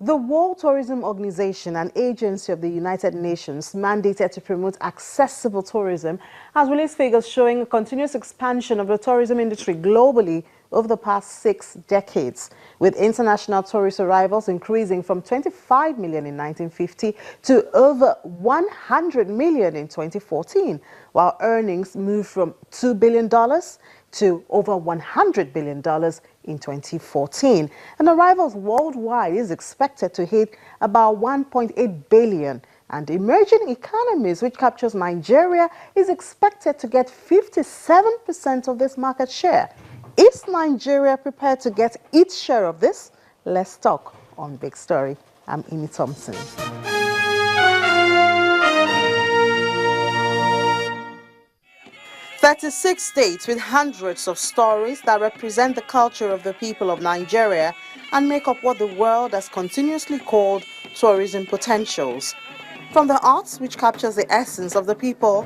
The World Tourism Organization, an agency of the United Nations mandated to promote accessible tourism, has released figures showing a continuous expansion of the tourism industry globally over the past 6 decades, with international tourist arrivals increasing from 25 million in 1950 to over 100 million in 2014, while earnings moved from $2 billion to over $100 billion in 2014. And arrivals worldwide is expected to hit about 1.8 billion. And emerging economies, which captures Nigeria, is expected to get 57% of this market share. Is Nigeria prepared to get its share of this? Let's talk on Big Story. I'm Amy Thompson. 36 states with hundreds of stories that represent the culture of the people of Nigeria and make up what the world has continuously called tourism potentials. From the arts, which captures the essence of the people,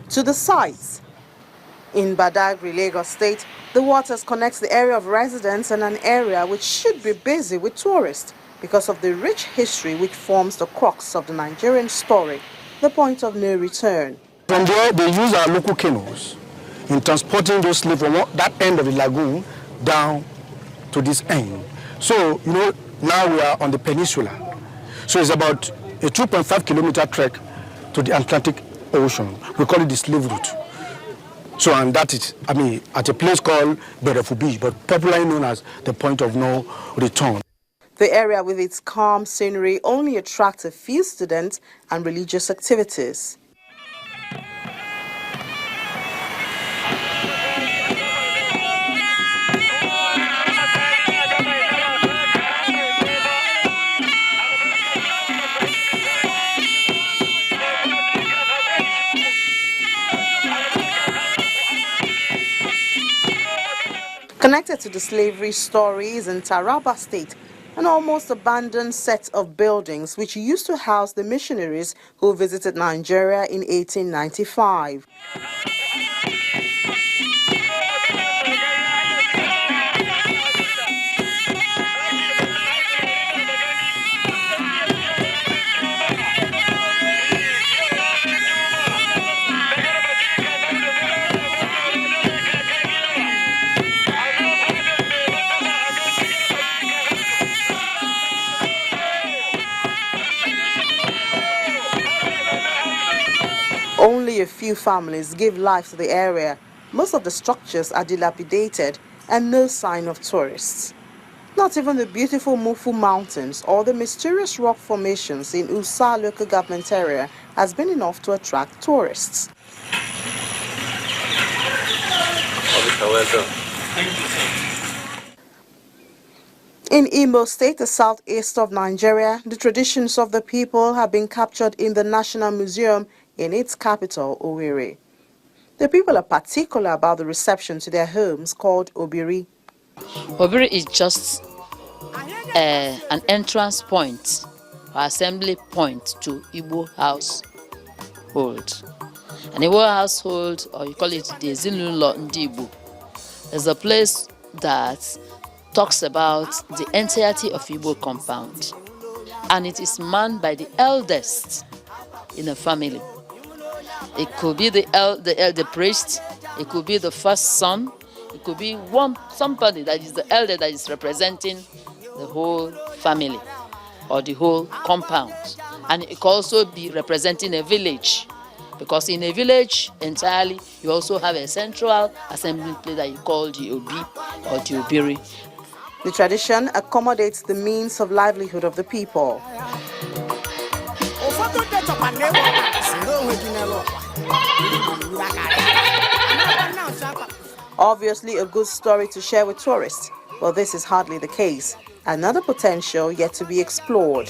to the sights. In Badagry, Lagos State, the waters connects the area of residents and an area which should be busy with tourists because of the rich history which forms the crux of the Nigerian story, the point of no return. From there, they use our local canoes in transporting those slaves from that end of the lagoon down to this end. So, now we are on the peninsula. So it's about a 2.5-kilometer trek to the Atlantic Ocean. We call it the slave route. So, and that is, at a place called Berefu Beach, but popularly known as the point of no return. The area with its calm scenery only attracts a few students and religious activities. Connected to the slavery stories in Taraba State, an almost abandoned set of buildings which used to house the missionaries who visited Nigeria in 1895. Only a few families give life to the area. Most of the structures are dilapidated and no sign of tourists. Not even the beautiful Mufu Mountains or the mysterious rock formations in Usa local government area has been enough to attract tourists. In Imo State, the southeast of Nigeria, the traditions of the people have been captured in the National Museum in its capital, Owerri. The people are particular about the reception to their homes called Obiri. Obiri is just an entrance point or assembly point to Igbo household. An Igbo household, or you call it the Ezinụlọ Ndị Igbo, is a place that talks about the entirety of Igbo compound. And it is manned by the eldest in a family. It could be the priest, it could be the first son, it could be somebody that is the elder that is representing the whole family or the whole compound. And it could also be representing a village, because in a village entirely, you also have a central assembly place that you call the Obi or the Obiri. The tradition accommodates the means of livelihood of the people. Obviously a good story to share with tourists, but this is hardly the case. Another potential yet to be explored.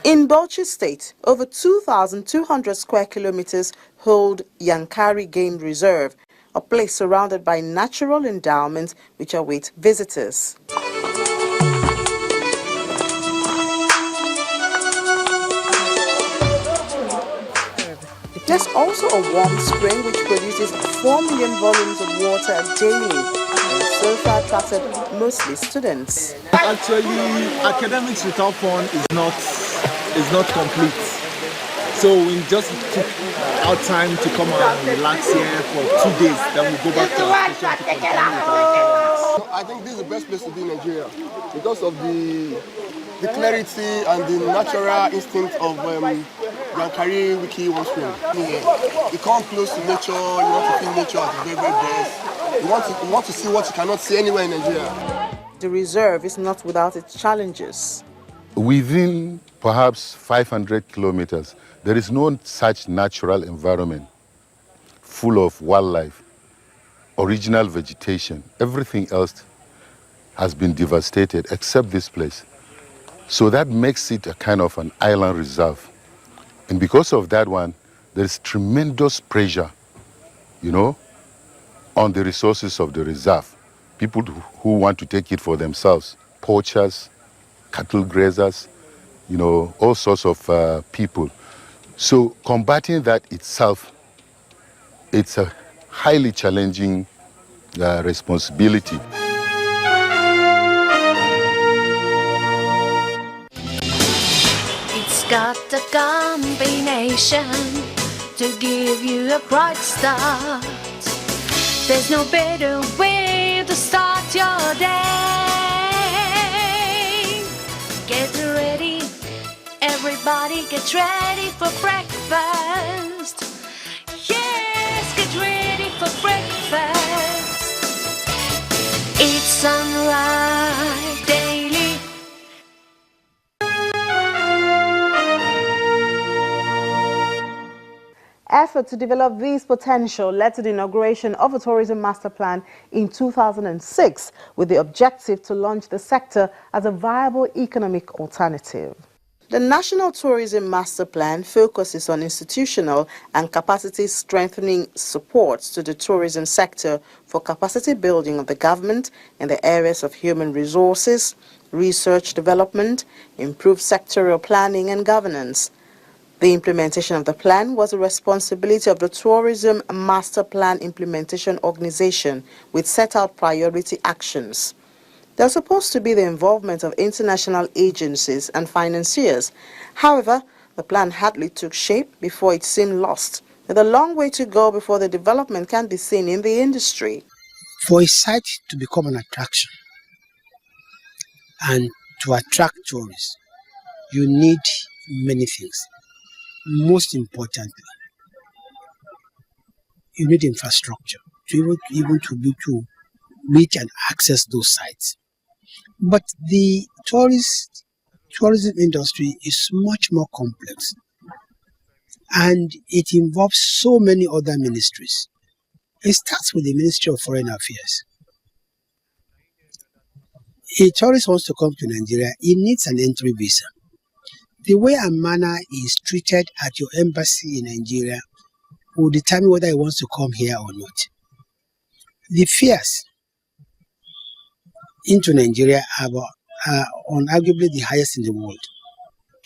In Bauchi State, over 2,200 square kilometers hold Yankari Game Reserve, a place surrounded by natural endowments which await visitors. There's also a warm spring which produces 4 million volumes of water daily, and so far attracted mostly students. Actually, academics without fun is not complete. So we just took our time to come and relax here for 2 days. Then we go back to our station to continue with our academics. I think this is the best place to be in Nigeria because of the clarity and the natural instinct of Yankari Wiki One Spring. You come close to nature, you want to feel nature at the very, very best. You want to see what you cannot see anywhere in Nigeria. The reserve is not without its challenges. Within perhaps 500 kilometers, there is no such natural environment full of wildlife, original vegetation. Everything else has been devastated except this place. So that makes it a kind of an island reserve. And because of that one, there's tremendous pressure, on the resources of the reserve. People who want to take it for themselves, poachers, cattle grazers, all sorts of people. So combating that itself, it's a highly challenging responsibility. It's got a combination to give you a bright start. There's no better way to start your day. Get ready, everybody get ready for breakfast. Yes, get ready for breakfast. It's Sunrise Daily. Effort to develop these potential led to the inauguration of a tourism master plan in 2006 with the objective to launch the sector as a viable economic alternative. The National Tourism Master Plan focuses on institutional and capacity strengthening supports to the tourism sector for capacity building of the government in the areas of human resources, research development, improved sectorial planning and governance. The implementation of the plan was the responsibility of the Tourism Master Plan Implementation Organization, which set out priority actions. There was supposed to be the involvement of international agencies and financiers. However, the plan hardly took shape before it seemed lost, with a long way to go before the development can be seen in the industry. For a site to become an attraction and to attract tourists, you need many things. Most importantly, you need infrastructure to even to be to reach and access those sites. But the tourism industry is much more complex, and it involves so many other ministries. It starts with the Ministry of Foreign Affairs. A tourist wants to come to Nigeria, he needs an entry visa. The way a manner is treated at your embassy in Nigeria will determine whether he wants to come here or not. The fares into Nigeria are arguably the highest in the world.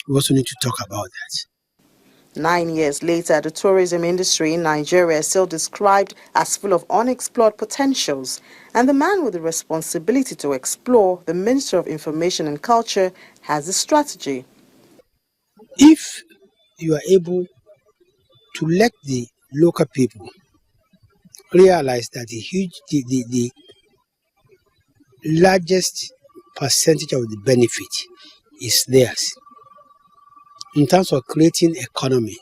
We also need to talk about that. 9 years later, the tourism industry in Nigeria is still described as full of unexplored potentials, and the man with the responsibility to explore, the Minister of Information and Culture, has a strategy. If you are able to let the local people realize that the largest percentage of the benefit is theirs in terms of creating economy,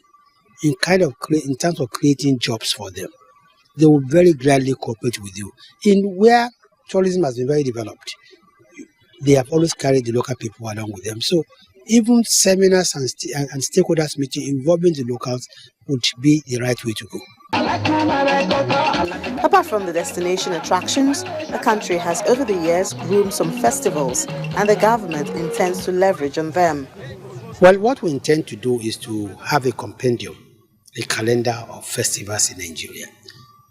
in terms of creating jobs for them, they will very gladly cooperate with you. In where tourism has been very developed, they have always carried the local people along with them. So even seminars and stakeholders meeting involving the locals would be the right way to go. Apart from the destination attractions, the country has over the years groomed some festivals, and the government intends to leverage on them. Well, what we intend to do is to have a compendium, a calendar of festivals in Nigeria.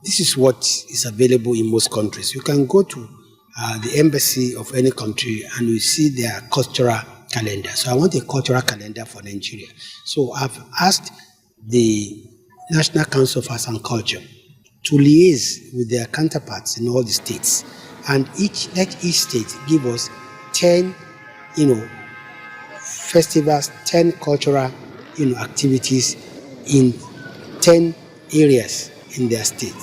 this is what is available in most countries. You can go to the embassy of any country and you see their cultural calendar. So I want a cultural calendar for Nigeria. So I've asked the National Council of Arts and Culture to liaise with their counterparts in all the states, and let each state give us 10, festivals, 10 cultural, activities in 10 areas in their state.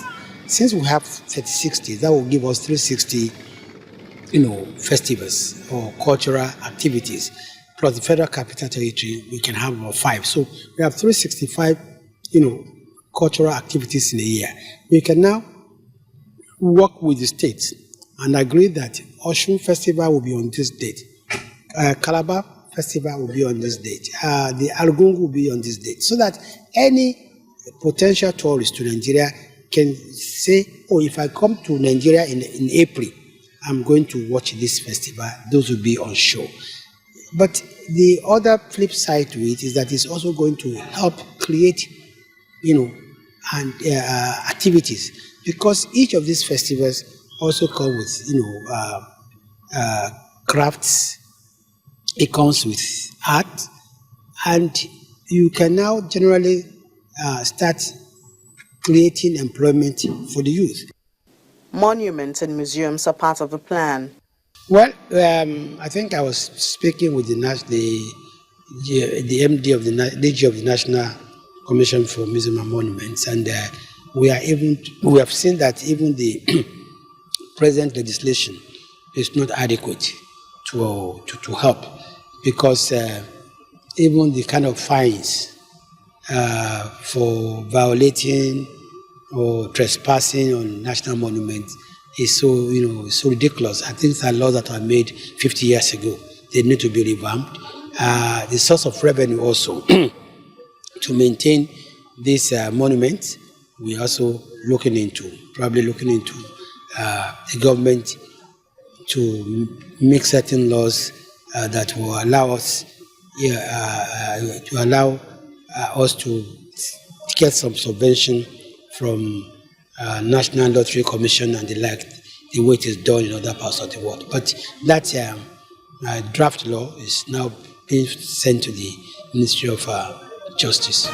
Since we have 36 states, that will give us 360, festivals or cultural activities. Plus the Federal Capital Territory, we can have about 5. So we have 365, cultural activities in a year. We can now work with the states and agree that Osun Festival will be on this date. Calabar Festival will be on this date. The Argungu will be on this date. So that any potential tourist to Nigeria can say, oh, if I come to Nigeria in April, I'm going to watch this festival. Those will be on show. But the other flip side to it is that it's also going to help create, activities, because each of these festivals also come with, crafts. It comes with art, and you can now generally start creating employment for the youth. Monuments and museums are part of the plan. Well, I think I was speaking with the MD of the DG of the National Commission for Museums and Monuments, and we have seen that even the present legislation is not adequate to help, because even the kind of fines for violating or trespassing on national monuments is so ridiculous. I think there are laws that were made 50 years ago. They need to be revamped. The source of revenue also to maintain these monuments, we're also probably looking into the government to make certain laws that will allow us to get some subvention from National Lottery Commission and the like, the way it is done in other parts of the world. But that draft law is now being sent to the Ministry of Justice.